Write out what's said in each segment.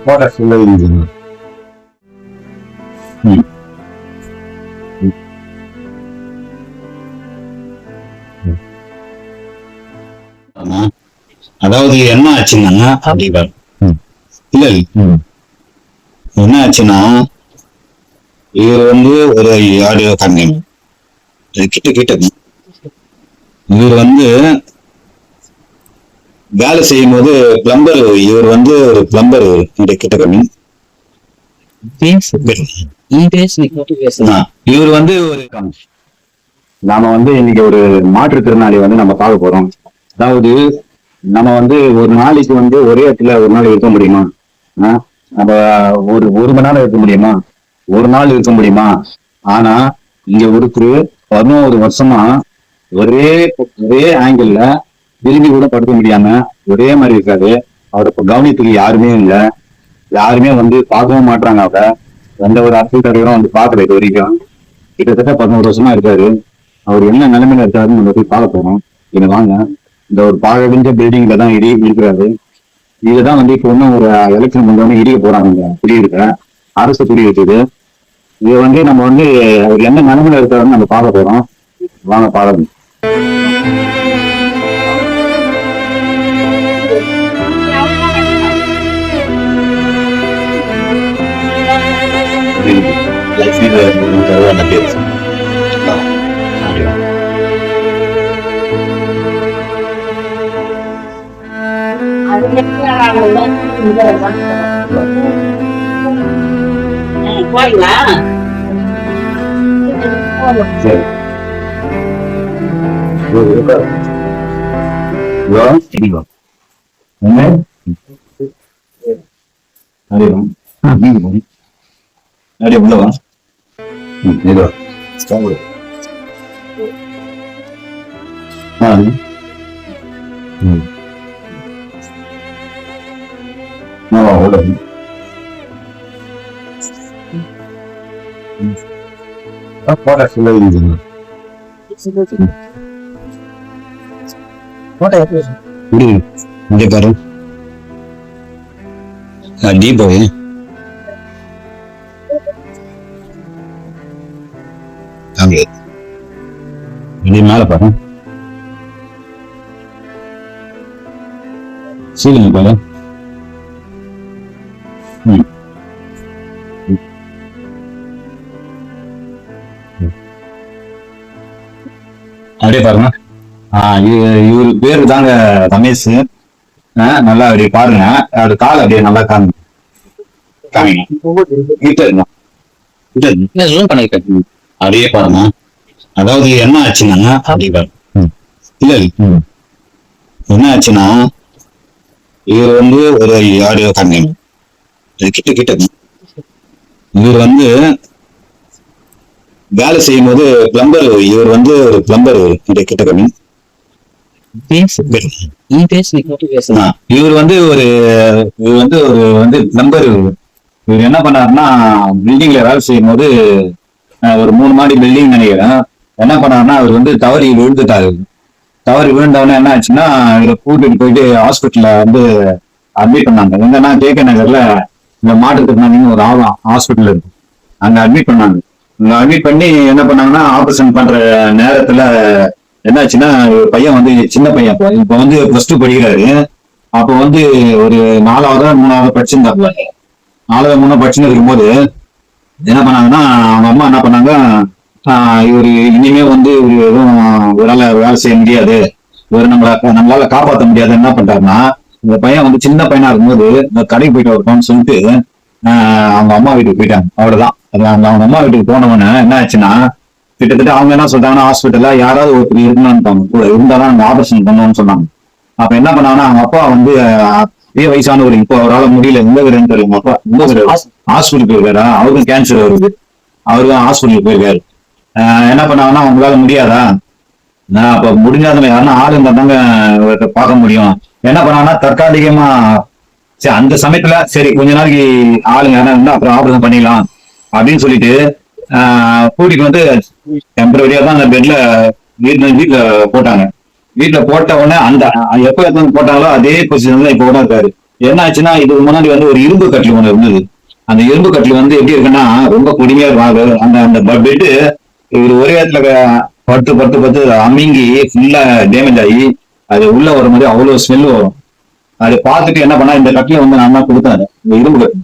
போட சொல்லுங்க. அதாவது என்ன ஆச்சுன்னா இல்ல என்ன ஆச்சுன்னா இவர் வந்து ஒரு ஆடியோ கண்ணி கிட்ட கிட்ட இவர் வந்து வேலை செய்யும் போது பிளம்பர், இவர் வந்து ஒரு பிளம்பர் கிட்ட கம்மி இவர் வந்து ஒரு நாம வந்து இன்னைக்கு ஒரு மாற்றுத்திறனாளி வந்து நம்ம பார்க்க போறோம். அதாவது நம்ம வந்து ஒரு நாளைக்கு வந்து ஒரே இடத்துல ஒரு நாள் இருக்க முடியுமா? நம்ம ஒரு மணி நேரம் இருக்க முடியுமா? ஒரு நாள் இருக்க முடியுமா? ஆனா இங்க ஒருத்தர் 11 வருஷமா ஒரே ஆங்கிள் திரும்பி கூட படுக்க முடியாம ஒரே மாதிரி இருக்காரு. அவரை கவனித்துக்கு யாருமே இல்லை, யாருமே வந்து பார்க்கவும் மாட்டாங்க. அவரை எந்த ஒரு அரசியல் தலைவரும் வந்து பார்க்கல இது வரைக்கும். கிட்டத்தட்ட 11 வருஷமா இருக்காரு. அவர் என்ன நிலைமையில இருக்காருன்னு நம்ம போய் பார்க்க போறோம். இங்க வாங்க. இந்த ஒரு பாழடைஞ்ச பில்டிங்ல தான் இருக்கிறாரு. இதுதான் வந்து இப்போ இன்னும் ஒரு எலெக்ஷன் முன்னாடி இடிக்க போறாங்க. குடியிருக்க அரசு குடியிருக்குது. இது வந்து நம்ம வந்து அவர் என்ன நிலைமையில இருக்காருன்னு நம்ம பார்க்க போறோம். வாங்க பாருங்க. உள்ளவா போட சொல்லுங்க. இங்க பாரு தீபாவளி மேல பாரு சீலிங் பாரு. அப்படியே பாருங்க. இவரு பேரு தாங்க ரமேஷ். நல்லா அப்படி பாருங்க. அவரு கால் அப்படியே நல்லா காமிங்க. அப்படியே பாருங்க. அதாவது என்ன ஆச்சுன்னா இல்ல என்ன ஆச்சுன்னா இவர் வந்து ஒரு ஆடியோ கண்ணி கிட்ட கிட்ட இவர் வந்து வேலை செய்யும் போது பிளம்பர், இவர் வந்து ஒரு பிளம்பர் கிட்ட கம்மி இவர் வந்து ஒரு பிளம்பர். இவர் என்ன பண்ணாருன்னா பில்டிங்ல வேலை செய்யும் போது ஒரு 3 மாடி பில்டிங் நினைக்கிறேன். என்ன பண்ணாருன்னா அவர் வந்து தவறி விழுந்துட்டாரு. தவறி விழுந்தவொடனே என்ன ஆச்சுன்னா இவரை கூட்டிட்டு போயிட்டு ஹாஸ்பிட்டல்ல வந்து அட்மிட் பண்ணாங்க. எங்கன்னா கேகே நகர்ல இந்த மாற்றுத்திறனாளின்னு ஒரு ஹாஸ்பிட்டல் இருக்கு. அங்க அட்மிட் பண்ணாங்க. அங்க அட்மிட் பண்ணி என்ன பண்ணாங்கன்னா ஆபரேஷன் பண்ற நேரத்துல என்னாச்சுன்னா பையன் வந்து சின்ன பையன் இப்ப வந்து +2 படிக்கிறாரு. அப்ப வந்து ஒரு 4வது 3வது படிச்சிருந்தாப்புல. 4வது 3வது படிச்சுன்னு இருக்கும்போது என்ன பண்ணாங்கன்னா அவங்க அம்மா என்ன பண்ணாங்க, இவரு இனிமே வந்து இவரு எதுவும் வேலை செய்ய முடியாது, இவரு நம்மளால காப்பாற்ற முடியாது. என்ன பண்றாருன்னா இந்த பையன் வந்து சின்ன பையனா இருக்கும்போது இந்த கடைக்கு போயிட்டு வரணும்னு சொல்லிட்டு அவங்க அம்மா வீட்டுக்கு போயிட்டாங்க. அவ்வளவுதான். அவங்க அம்மா வீட்டுக்கு போனவொன்னே என்ன ஆச்சுன்னா கிட்டத்தட்ட அவங்க என்ன சொல்றாங்கன்னா ஹாஸ்பிட்டல்ல யாராவது ஒருத்தர் இருக்கணும்னு கூட இருந்தாதான் அவங்க ஆபரேஷன் பண்ணுவோம்னு சொன்னாங்க. அப்ப என்ன பண்ணாங்கன்னா அவங்க அப்பா வந்து வயசானவர், இப்போ அவரால் முடியல, இந்த தெரியும் அப்பா ஹாஸ்பிட்டல் போயிருக்காரா, அவருக்கும் கேன்சர் வருது, அவருக்கும் ஹாஸ்பிட்டலுக்கு போயிருக்காரு. என்ன பண்ணாங்கன்னா அவங்களால முடியாதா, அப்ப முடிஞ்சாத யாருன்னா ஆள் இருந்தா தாங்க பார்க்க முடியும். என்ன பண்ணாங்கன்னா தற்காலிகமா சரி அந்த சமயத்துல சரி கொஞ்ச நாளைக்கு ஆளுங்க யாரா இருந்தா அப்புறம் ஆபரேஷன் பண்ணிடலாம் அப்படின்னு சொல்லிட்டு கூட்டிட்டு வந்து டெம்பரரியா தான் அந்த பெட்ல வீட்டுல போட்டாங்க. வீட்டுல போட்ட உடனே அந்த எப்ப எடுத்து போட்டாங்களோ அதே பொசிஷன்ல இப்ப கூட இருக்காரு. என்ன ஆச்சுன்னா இதுக்கு முன்னாடி வந்து ஒரு இரும்பு கட்டில் ஒண்ணு இருந்தது. அந்த இரும்பு கட்டில் வந்து எப்படி இருக்குன்னா ரொம்ப கொடுமையா இருக்கும். அந்த அந்த பெட்டு இவர் ஒரே இடத்துல பட்டு பட்டு பட்டு அமிங்கி ஃபுல்லா டேமேஜ் ஆகி அது உள்ள வரும்போது அவ்வளவு ஸ்மெல் வரும். அதை பார்த்துட்டு என்ன பண்ணா இந்த கட்டில வந்து நான் தான் கொடுத்தேன், இந்த இரும்பு கட்டில்.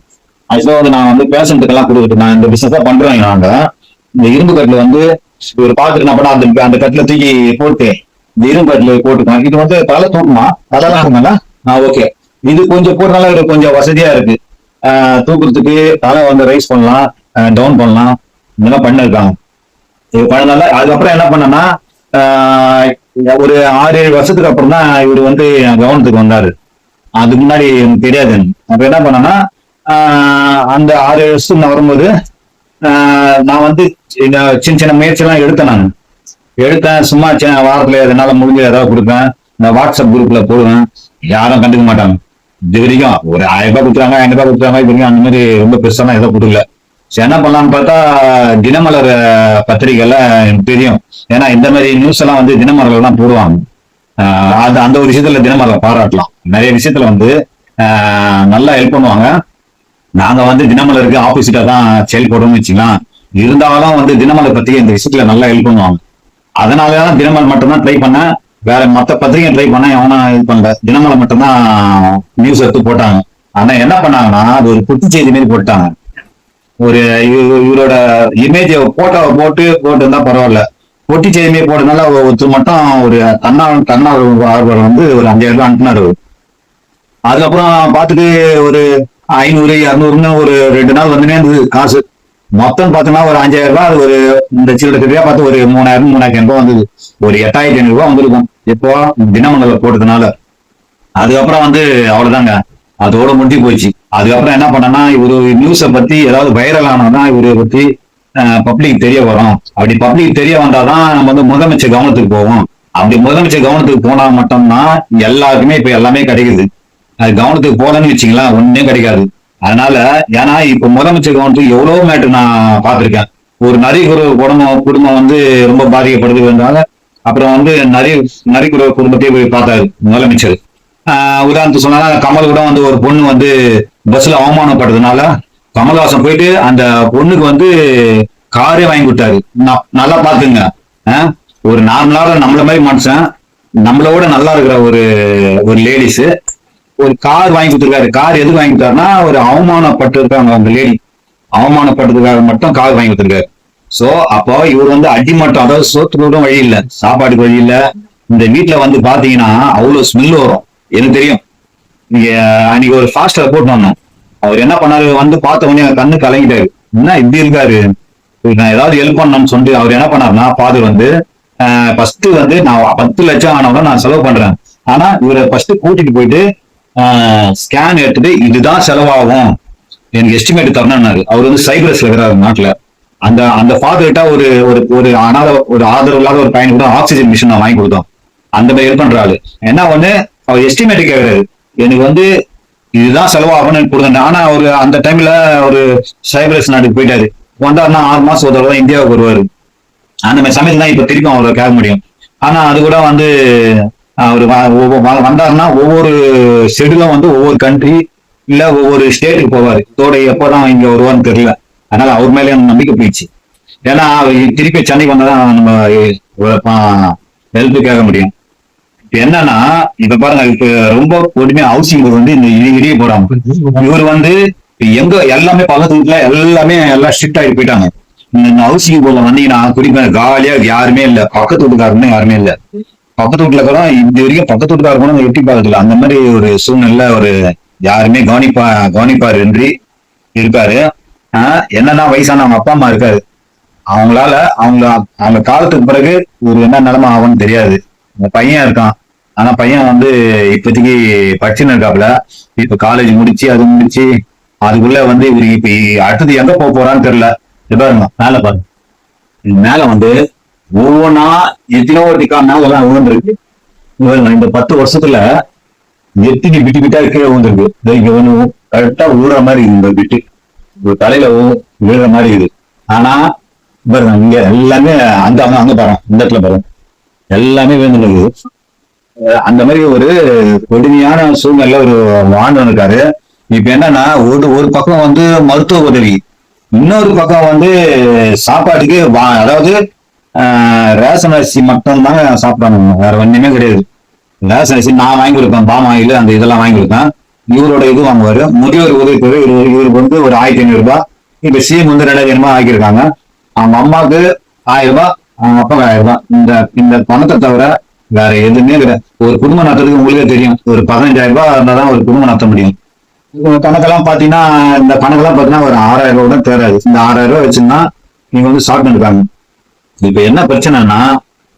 ஆக்சுவலா வந்து நான் வந்து பேஷண்ட்டுக்கு எல்லாம் கொடுத்துட்டு நான் இந்த பிசினஸ் தான் பண்றேன். நாங்க இந்த இரும்பு கட்டில வந்து இவர் பார்த்துட்டு என்ன பண்ணா அந்த அந்த கட்டில தூக்கி போட்டு இந்த இரும்பு கட்டில போட்டுக்கலாம். இது வந்து தலை தூக்குமா அதெல்லாம் இருக்குங்களா? ஓகே. இது கொஞ்சம் போட்டனால இவருக்கு கொஞ்சம் வசதியா இருக்கு. தூக்குறதுக்கு தலை வந்து ரைஸ் பண்ணலாம், டவுன் பண்ணலாம், இதெல்லாம் பண்ணிருக்காங்க. இது பண்ணனால அதுக்கப்புறம் என்ன பண்ணனா ஒரு 6-7 வருஷத்துக்கு அப்புறம் தான் இவர் வந்து கவனத்துக்கு வந்தாரு. அதுக்கு முன்னாடி எனக்கு தெரியாது. அப்ப என்ன பண்ணனா அந்த 6-7 வருஷத்துக்கு நான் வரும்போது நான் வந்து சின்ன சின்ன முயற்சி எல்லாம் எடுத்தேன். சும்மா வாரத்துல எதனால முடிஞ்ச ஏதாவது கொடுப்பேன். இந்த வாட்ஸ்அப் குரூப்ல போடுவேன். யாரும் கண்டுக்க மாட்டாங்க. இது வரைக்கும் ஒரு 1000 ரூபாய் கொடுத்துறாங்க, 500 ரூபாய் கொடுத்துறாங்க. இது வரைக்கும் அந்த மாதிரி ரொம்ப பெருசாலாம் எதுவும் கொடுக்கல. சரி என்ன பண்ணலாம்னு பார்த்தா தினமலர் பத்திரிகைல எனக்கு தெரியும். ஏன்னா இந்த மாதிரி நியூஸ் எல்லாம் வந்து தினமலர் எல்லாம் போடுவாங்க. அது அந்த ஒரு விஷயத்துல தினமலர் பாராட்டலாம். நிறைய விஷயத்துல வந்து நல்லா ஹெல்ப் பண்ணுவாங்க. நாங்க வந்து தினமலருக்கு ஆப்போசிட்டா தான் செயல்படுறோம்னு வச்சுக்கலாம். இருந்தாலும் வந்து தினமலர் பத்திரிகை இந்த விஷயத்துல நல்லா ஹெல்ப் பண்ணுவாங்க. அதனாலதான் தினமலர் மட்டும்தான் ட்ரை பண்ணேன். வேற மத்த பத்திரிகை ட்ரை பண்ண எவனா இது பண்ணல. தினமலர் மட்டும்தான் நியூஸ் எடுத்து போட்டாங்க. ஆனா என்ன பண்ணாங்கன்னா அது ஒரு குட்டி செய்தி மாதிரி போட்டாங்க. ஒரு இவரோட இமேஜ் போட்டோவை போட்டு இருந்தா பரவாயில்ல. பொட்டி செய்தி போட்டதுனால ஒருத்தர் மட்டும் ஒரு தன்னார்வலர் வந்து ஒரு 5000 ரூபாய் அனுப்பினாரு. அதுக்கப்புறம் பார்த்துட்டு ஒரு 500-200ன்னு ஒரு 2 நாள் வந்துனே இருந்தது காசு. மொத்தம் பார்த்தோம்னா ஒரு 5000 ரூபாய். அது ஒரு இந்த சில்லறையா பார்த்து ஒரு 3000-3500 ரூபாய் வந்தது. ஒரு 8500 ரூபாய் வந்திருக்கும் இப்போ தினமலர்ல போட்டதுனால. அதுக்கப்புறம் வந்து அவ்வளவுதாங்க, அதோட முடிஞ்சு போச்சு. அதுக்கப்புறம் என்ன பண்ணனா இவரு நியூஸை பத்தி ஏதாவது வைரல் ஆனதான் இவரை பத்தி பப்ளிக் தெரிய வரும். அப்படி பப்ளிக் தெரிய வந்தாதான் நம்ம வந்து முதலமைச்சர் கவனத்துக்கு போவோம். அப்படி முதலமைச்சர் கவனத்துக்கு போனா மட்டும்தான் எல்லாருக்குமே இப்ப எல்லாமே கிடைக்குது. அது கவனத்துக்கு போகலன்னு வச்சுங்களா ஒன்னே கிடைக்காது. அதனால ஏன்னா இப்ப முதலமைச்சர் கவனத்துக்கு எவ்வளவு மேட்டர் நான் பார்த்திருக்கேன். ஒரு குடும்பம் வந்து ரொம்ப பாதிக்கப்படுதுன்றதால அப்புறம் வந்து நரிக்குறவு குடும்பத்தையே போய் பார்த்தாரு முதலமைச்சர். உதாரணத்துக்கு சொன்னா கமல் கூட வந்து ஒரு பொண்ணு வந்து பஸ்ல அவமானப்படுறதுனால கமல்ஹாசன் போயிட்டு அந்த பொண்ணுக்கு வந்து காரே வாங்கி கொடுத்தாரு. நல்லா பாத்துங்க, ஒரு நார்மலான நம்மள மாதிரி மனுஷன், நம்மளோட நல்லா இருக்கிற ஒரு லேடிஸ் ஒரு கார் வாங்கி கொடுத்துருக்காரு. கார் எதுக்கு வாங்கி கொடுத்தாருன்னா ஒரு அவமானப்பட்டு இருக்காங்க அந்த லேடி, அவமானப்பட்டதுக்காக மட்டும் கார் வாங்கி கொடுத்துருக்காரு. சோ அப்போ இவர் வந்து அடிமட்டம், அதாவது சோத்துக்கு கூட வழி இல்லை, சாப்பாடுக்கு வழி இல்லை. இந்த வீட்டுல வந்து பாத்தீங்கன்னா அவ்வளவு ஸ்மெல் வரும். எனக்கு தெரியும். அன்னைக்கு ஒரு ஃபாஸ்டர் போட்டு வந்தோம். அவர் என்ன பண்ணாரு, வந்து பார்த்த உடனே கண்ணு கலங்கிட்டாரு. என்ன இப்படி இருக்காரு, நான் ஏதாவது ஹெல்ப் பண்ணணும்னு சொல்லிட்டு அவர் என்ன பண்ணாருன்னா ஃபாதர் வந்து ஃபர்ஸ்ட் வந்து நான் 10 லட்சம் ஆனவங்க நான் செலவு பண்றேன். ஆனா இவரை ஃபர்ஸ்ட் கூட்டிட்டு போயிட்டு ஸ்கேன் எடுத்துட்டு இதுதான் செலவாகும் எனக்கு எஸ்டிமேட் தரணும்னாரு. அவர் வந்து சைப்ரஸ்ல இருக்கிறாரு நாட்டுல. அந்த ஃபாதர் கிட்ட ஒரு ஆதரவு இல்லாத ஒரு பையன் கூட ஆக்சிஜன் மிஷின் நான் வாங்கி கொடுத்தோம். அந்த மாதிரி ஹெல்ப் பண்றாரு. என்ன ஒண்ணு அவர் எஸ்டிமேட் கேட்கறாரு, எனக்கு வந்து இதுதான் செலவாகும்னு கொடுங்க. ஆனா அவரு அந்த டைம்ல ஒரு சைப்ரஸ் நாட்டுக்கு போயிட்டாரு. வந்தாருன்னா 6 மாசம் ஒரு தடவை இந்தியாவுக்கு வருவாரு. அந்த மாதிரி சமயத்துல தான் இப்ப திருப்பி அவரை கேட்க முடியும். ஆனா அது கூட வந்து அவரு வந்தாருன்னா ஒவ்வொரு ஷெடியூலும் வந்து ஒவ்வொரு கண்ட்ரி இல்ல ஒவ்வொரு ஸ்டேட்டுக்கு போவாரு. இதோட எப்போதான் இங்க வருவான்னு தெரியல. அதனால அவர் மேலே நம்பிக்கை போயிடுச்சு. ஏன்னா திருப்பி சென்னைக்கு வந்தாதான் நம்ம ஹெல்ப் கேட்க முடியும். என்னன்னா இப்ப பாருங்க, இப்ப ரொம்ப பொறுமையா ஹவுசிங் போர்டு வந்து இந்த இடிய போறாங்க. இவர் வந்து எங்க எல்லாமே பக்கத்து வீட்டுல எல்லாம் ஸ்ட்ரிக்ட் ஆகிட்டு போயிட்டாங்க. இந்த ஹவுசிங் போர்டுல வந்தீங்கன்னா குறிப்பா காலியா யாருமே இல்ல, பக்கத்து வீட்டுக்காரன்னு யாருமே இல்ல. பக்கத்து வீட்டுல கூட இது வரைக்கும் பக்கத்து வீட்டுக்கார கூட எட்டி பார்க்கல. அந்த மாதிரி ஒரு சூழ்நிலை ஒரு யாருமே கவனிப்பாரு என்று இருக்காரு. என்னன்னா வயசான அவங்க அப்பா அம்மா இருக்காரு. அவங்க காலத்துக்கு பிறகு ஒரு என்ன நிலைமை ஆகும்னு தெரியாது. அந்த பையன் இருக்கான். ஆனா பையன் வந்து இப்போதைக்கு படிச்சுன்னு இருக்காப்புல. இப்ப காலேஜ் முடிச்சு அதுக்குள்ள வந்து இவரு இப்ப அடுத்தது எங்க போறான்னு தெரியல. பாருங்க மேல பாருங்க, மேல வந்து ஒவ்வொன்னா எத்தனோ டிக்கா மேல எல்லாம் விழுந்துருக்கு. இந்த 10 வருஷத்துல எத்தினி பிட்டு பிட்டா கீழே விழுந்திருக்கு. இங்க ஒண்ணு கரெக்டா விழுற மாதிரி இந்த பிட்டு ஒரு தலையில விழுற மாதிரி இருக்குது. ஆனா பாருங்க இங்க எல்லாமே அங்க பாருங்க, இந்த இடத்துல பாருங்க எல்லாமே விழுந்துருக்கு. அந்த மாதிரி ஒரு கொடுமையான சூழ்நிலை ஒரு வாழ்ந்து இருக்காரு. இப்ப என்னன்னா ஒரு பக்கம் வந்து மருத்துவ உதவி, இன்னொரு பக்கம் வந்து சாப்பாட்டுக்கு அதாவது ரேஷன் அரிசி மட்டும் தான் சாப்பிடணும், வேற ஒண்ணுமே கிடையாது. ரேஷன் அரிசி நான் வாங்கி கொடுப்பேன், பாமாயில் அந்த இதெல்லாம் வாங்கி கொடுப்பேன். இவரோட இது வாங்குவாரு. முதியோர் உதவித்தொகை இவருக்கு வந்து ஒரு 1500 ரூபாய். இப்ப சிஎம் வந்து 2000 ரூபாய் ஆக்கியிருக்காங்க. அவங்க அம்மாவுக்கு 1000 ரூபாய், அவங்க அப்பாவுக்கு 1000 ரூபாய். இந்த பணத்தை தவிர வேற எதுவுமே கிடையாது. ஒரு குடும்பம் நடத்துறதுக்கு உங்களுக்கே தெரியும், ஒரு 15,000 ரூபாய் இருந்தாதான் ஒரு குடும்பம் நடத்த முடியும். கணக்கெல்லாம் பாத்தீங்கன்னா இந்த கணக்கெல்லாம் பாத்தீங்கன்னா ஒரு 6000 ரூபாய் கூட தேராது. இந்த 6000 ரூபாய் வச்சுன்னா நீங்க வந்து சாப்பிட்டு இருக்காங்க. இப்ப என்ன பிரச்சனைனா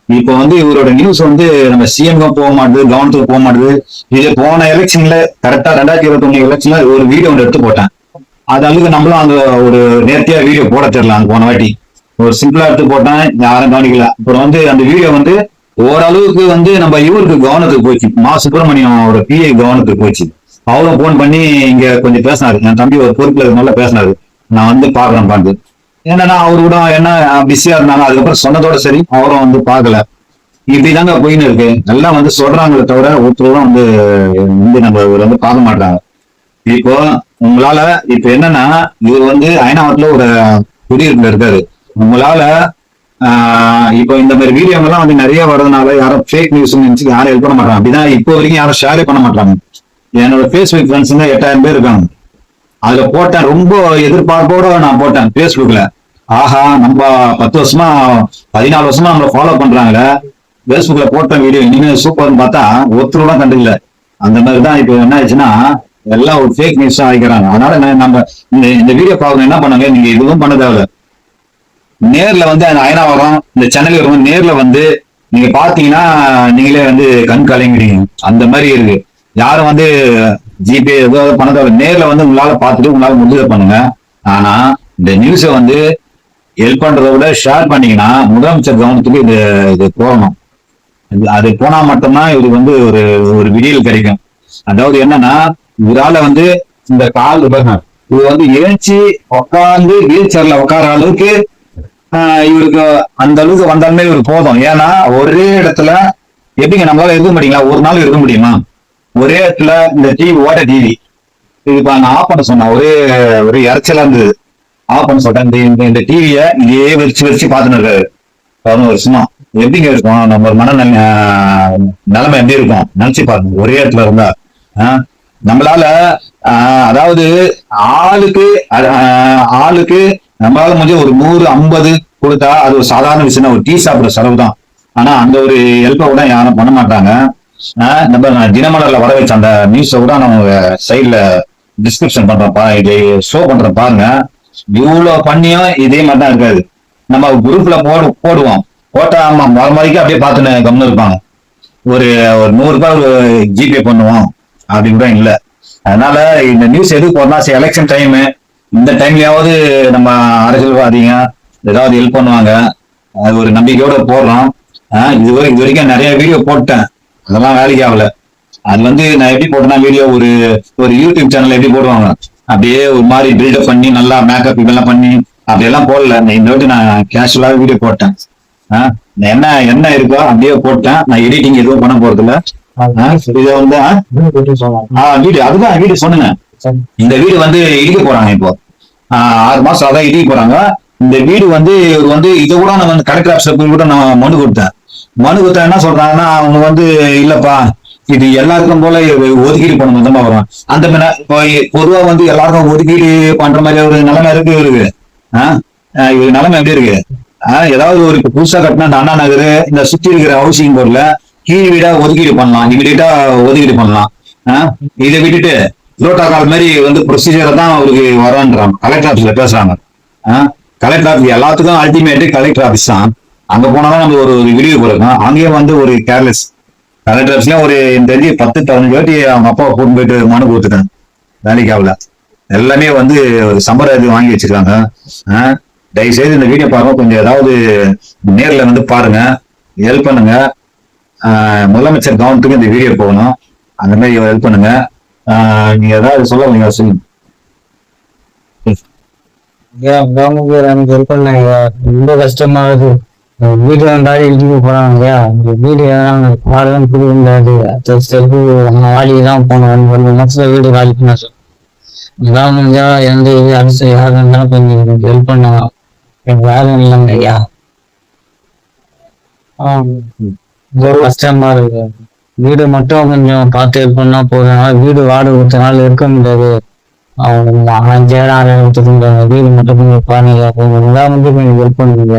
இப்ப வந்து இவரோட நியூஸ் வந்து நம்ம சிஎம்க்கும் போக மாட்டுது, கவர்னத்துக்கு போக மாட்டுது. இது போன எலெக்ஷன்ல கரெக்டா 2021 எலெக்ஷன்ல ஒரு வீடியோ ஒன்று எடுத்து போட்டேன். அது அளவுக்கு நம்மளும் அந்த ஒரு நேர்த்தியா வீடியோ போட தெரியல. அந்த போன வாட்டி ஒரு சிம்பிளா எடுத்து போட்டேன், யாரும் கவனிக்கல. அப்புறம் வந்து அந்த வீடியோ வந்து ஓரளவுக்கு வந்து நம்ம இவருக்கு கவனத்துக்கு போச்சு, சுப்பிரமணியம் அவரோட பிஏ கவனத்துக்கு போச்சு. அவரும் போன் பண்ணி இங்க கொஞ்சம் பேசினாரு, என் தம்பி ஒரு பொறுப்புல நல்லா பேசினாரு, நான் வந்து பாக்குறேன் பாத்து. என்னன்னா அவரு கூட என்ன பிஸியா இருந்தாங்க. அதுக்கப்புறம் சொன்னதோட சரி அவரும் வந்து பாக்கல. இப்படிதாங்க போயின்னு இருக்கு. எல்லாம் வந்து சொல்றாங்களே தவிர ஒருத்தரும் வந்து நம்ம வந்து பார்க்க மாட்டாங்க. இப்போ உங்களால இப்ப என்னன்னா இவர் வந்து அயனாவரத்துல ஒரு குடியிருப்புல இருக்காரு. உங்களால இப்போ இந்த மாதிரி வீடியோங்கெல்லாம் வந்து நிறைய வர்றதுனால யாரும் ஃபேக் நியூஸ் நினைச்சு யாரும் ஹெல்ப் பண்ண மாட்டாங்க. அப்படிதான் இப்போ வரைக்கும் யாரும் ஷேரே பண்ண மாட்டாங்க. என்னோட ஃபேஸ்புக் ஃப்ரெண்ட்ஸ் 8000 பேர் இருக்காங்க. அதுல போட்டேன், ரொம்ப எதிர்பார்ப்போட நான் போட்டேன் ஃபேஸ்புக்ல. ஆஹா, நம்ம 10 வருஷமா 14 வருஷமா நம்மளை ஃபாலோ பண்றாங்களே, ஃபேஸ்புக்ல போட்ட வீடியோ இனிமே சூப்பர்னு பார்த்தா ஒருத்தரோட கண்டுக்கல. அந்த மாதிரிதான் இப்போ என்ன ஆச்சுன்னா எல்லாம் ஒரு ஃபேக் நியூஸ் ஆகிக்கிறாங்க. அதனால நம்ம இந்த வீடியோ பார்க்கணும் என்ன பண்ணுங்க, நீங்க எதுவும் பண்ண தேவையில்ல. நேர்ல வந்து அந்த அயனாவரம் இந்த சென்னையில இருக்கும், நேர்ல வந்து நீங்க பாத்தீங்கன்னா நீங்களே வந்து கண் கலங்கிடுங்க. அந்த மாதிரி இருக்கு. யாரும் வந்து ஜிபே ஏதாவது பண்ண தேவை, நேர்ல வந்து உங்களால பார்த்துட்டு உங்களால முடிஞ்சதை பண்ணுங்க. ஆனா இந்த நியூஸை வந்து ஹெல்ப் பண்றதை விட ஷேர் பண்ணீங்கன்னா முதலமைச்சர் கவனத்துக்கு இது போகணும். அது போனா மட்டும்தான் இவருக்கு வந்து ஒரு விடியல் கிடைக்கும். அதாவது என்னன்னா இவரால வந்து இந்த கால் இவர் வந்து எழுச்சி உட்காந்து வீல் சேர்ல உட்கார அளவுக்கு இவருக்கு அந்த அளவுக்கு வந்தாலுமே இவருக்கு போதும். ஏன்னா ஒரே இடத்துல எப்படிங்க நம்மளால இருக்க முடியுங்களா? ஒரு நாள் இருக்க முடியுமா? ஒரே இடத்துல இந்த டிவி ஓட்ட டிவி இது நான் ஆஃப் பண்ண சொன்னேன், ஒரு இறைச்சலா இருந்தது. ஆஃப் பண்ண சொல்றேன். இந்த டிவியை இதே வச்சு பார்த்துன்னு இருக்காரு 11 வருஷமா. எப்படிங்க இருக்கும் நம்ம நிலைமை எப்படி இருக்கும் நினைச்சு பாருங்க. ஒரே இடத்துல இருந்தா நம்மளால அதாவது ஆளுக்கு நம்மளால முடிஞ்ச ஒரு 100-50 கொடுத்தா அது ஒரு சாதாரண விஷயம், ஒரு டீ சாப்பிடுற செலவு தான். ஆனா அந்த ஒரு ஹெல்ப்பை கூட யாரும் பண்ண மாட்டாங்க. நம்ம தினமலர்ல வர வச்ச அந்த நியூஸை கூட நம்ம சைட்ல டிஸ்கிரிப்ஷன் பண்றோம், இதை ஷோ பண்றோம் பாருங்க. இவ்வளவு பண்ணியும் இதே மாதிரி தான் இருக்காது. நம்ம குரூப்ல போடுவோம், போட்டா ஆமா மறுமறைக்கு அப்படியே பார்த்துன்னு கம்னு இருப்பாங்க. ஒரு 100 ரூபாய் ஜிபே பண்ணுவோம் அப்படின்னு கூட இல்லை. அதனால இந்த நியூஸ் எதுக்கு போறோம்னா எலெக்ஷன் டைமு, இந்த டைம்லயாவது நம்ம அரசியல்வாதிங்க ஏதாவது ஹெல்ப் பண்ணுவாங்க, அது ஒரு நம்பிக்கையோட போடுறோம். இது வரைக்கும் நிறைய வீடியோ போட்டேன், அதெல்லாம் வேலைக்கு ஆகல. அது வந்து நான் எப்படி போட்டேன்னா வீடியோ ஒரு யூடியூப் சேனல் எப்படி போடுவாங்க அப்படியே ஒரு மாதிரி பில்டப் பண்ணி நல்லா மேக்கப் இதெல்லாம் பண்ணி அப்படியெல்லாம் போடல. இந்த வாட்டி நான் கேஷுவலாக வீடியோ போட்டேன். என்ன இருக்கோ அப்படியே போட்டேன். நான் எடிட்டிங் எதுவும் பண்ண போறது இல்ல. இதை வந்து வீடு அதுதான் வீடு சொன்னுங்க. இந்த வீடு வந்து இடிக்க போறாங்க. இப்போ 6 மாசம் அதான் இடிக்க போறாங்க. இந்த வீடு வந்து இவர் வந்து இதை கூட நான் வந்து கலெக்டர் ஆஃபீஸ்ல போய் கூட நான் மனு கொடுத்தேன். என்ன சொல்றாங்கன்னா அவங்க வந்து இல்லப்பா இது எல்லாருக்கும் போல ஒதுக்கீடு பண்ண மொத்தமா வரும். அந்த பொதுவா வந்து எல்லாருக்கும் ஒதுக்கீடு பண்ற மாதிரி ஒரு நிலைமை இருக்கு. இவருக்கு நிலைமை எப்படி இருக்கு? ஏதாவது ஒரு புதுசா கட்டினா இந்த அண்ணா நகர் இந்த சுத்தி இருக்கிற ஹவுசிங் போர்ட்ல கீழ் வீடா ஒதுக்கீடு பண்ணலாம், இமீடியட்டா ஒதுக்கீடு பண்ணலாம். இதை விட்டுட்டு புரோட்டோகால் மாதிரி வந்து ப்ரொசீஜரை தான் அவருக்கு வரன்றாங்க. கலெக்டர் ஆஃபீஸ்ல பேசுறாங்க. கலெக்டர் ஆஃபீஸ் எல்லாத்துக்கும் அல்டிமேட்டு கலெக்டர் ஆஃபீஸ் தான். அங்க போனாலும் நம்ம ஒரு வீடியோ கொடுக்கணும். அங்கேயும் வந்து ஒரு கேர்லெஸ். கலெக்டர் ஆஃபீஸ்ல ஒரு தெரிஞ்சு 10-15 வாட்டி அவங்க அப்பாவை கூட்டு போயிட்டு மனு கொடுத்துட்டேன், வேலைக்கு ஆகல. எல்லாமே வந்து ஒரு சம்பளம் வாங்கி வச்சிருக்காங்க. தயவுசெய்து இந்த வீடியோ பாருங்க, கொஞ்சம் ஏதாவது நேர்ல வந்து பாருங்க, ஹெல்ப் பண்ணுங்க. முதலமைச்சர் கவனத்துக்கு இந்த வீடியோ போகணும். அந்த மாதிரி ஹெல்ப் பண்ணுங்க. நீங்க ஏதாவது சொல்லுங்க சொல்லுங்க. எனக்கு ஹெல்ப் பண்ணாங்க. ரொம்ப கஷ்டமா இருக்கு. வீடு வந்தாலும் இடிக்க போறாங்க. வீடு வாடகை புரியாது. செல்ஃபு வாடிதான் போனோம். 1 மாசத்துல வீடு காலி பண்ண சொல்லி இதான் முடிஞ்சா எந்த இது அரசு யாரும் இருந்தாலும் கொஞ்சம் எனக்கு ஹெல்ப் பண்ணாங்க. எனக்கு வேலை இல்லைங்க ஐயா. ரொம்ப கஷ்டமா இருக்கு. வீடு மட்டும் கொஞ்சம் பார்த்து ஹெல்ப் பண்ணா போதும். வீடு வாடகை கொடுத்தனால இருக்க முடியாது. அவங்க 5000 6000 கொடுத்துருக்காங்க. வீடு மட்டும் கொஞ்சம் பாருங்க. கொஞ்சம் கொஞ்சம் ஹெல்ப் பண்ணுங்க.